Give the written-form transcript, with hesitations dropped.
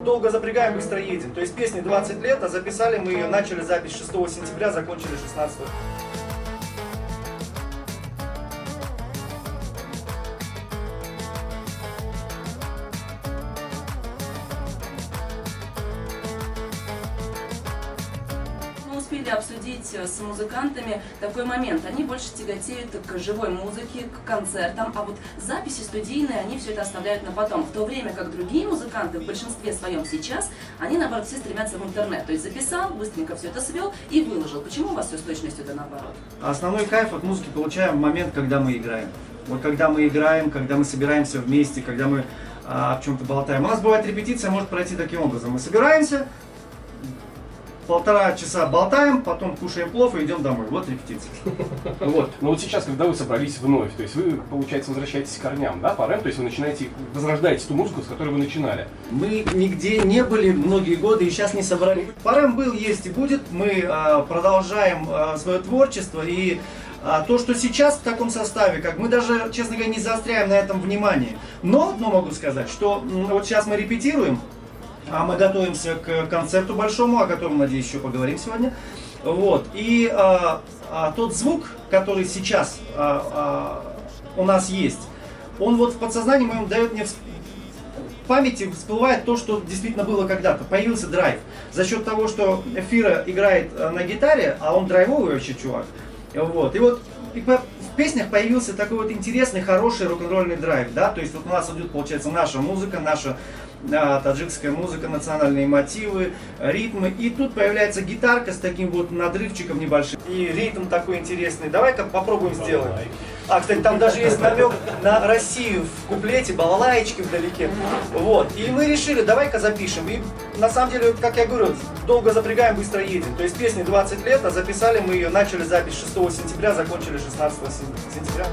Долго запрягаем, быстро едем. То есть песне 20 лет, а записали мы ее, начали запись 6 сентября, закончили 16. Мы успели обсудить с музыкантами такой момент. Они больше тяготеют к живой музыке, к концертам, а вот записи студийные, они все это оставляют на потом. В то время как другие музыканты в большинстве своем сейчас, они наоборот все стремятся в интернет. То есть записал, быстренько все это свел и выложил. Почему у вас все с точностью да наоборот? Основной кайф от музыки получаем в момент, когда мы играем. Вот когда мы играем, когда мы собираемся вместе, когда мы в чем-то болтаем. У нас бывает репетиция, может пройти таким образом. Мы собираемся, 1,5 часа болтаем, потом кушаем плов и идем домой. Вот репетиция. Вот. Но вот сейчас, когда вы собрались вновь, то есть вы, получается, возвращаетесь к корням, да, по рэп, то есть вы начинаете, возрождаете ту музыку, с которой вы начинали. Мы нигде не были многие годы и сейчас не собрали. Парам был, есть и будет. Мы продолжаем свое творчество и то, что сейчас в таком составе, как мы даже, честно говоря, не заостряем на этом внимание. Но одно могу сказать, что вот сейчас мы репетируем, а мы готовимся к концерту большому, о котором, надеюсь, еще поговорим сегодня. Вот. И тот звук, который сейчас у нас есть, он вот в подсознании моем дает мне в памяти всплывает то, что действительно было когда-то. Появился драйв. За счет того, что Эфира играет на гитаре, а он драйвовый вообще чувак. Вот. И вот в песнях появился такой вот интересный, хороший рок-н-ролльный драйв. Да? То есть вот у нас идет, получается, наша музыка, наша таджикская музыка, национальные мотивы, ритмы. И тут появляется гитарка с таким вот надрывчиком небольшим. И ритм такой интересный. Давай-ка попробуем сделать. Кстати, там даже есть намек на Россию в куплете, балалаечки вдалеке. Вот. И мы решили, давай-ка запишем. И на самом деле, как я говорю, долго запрягаем, быстро едем. То есть песне 20 лет, а записали мы ее, начали запись 6 сентября, закончили 16 сентября.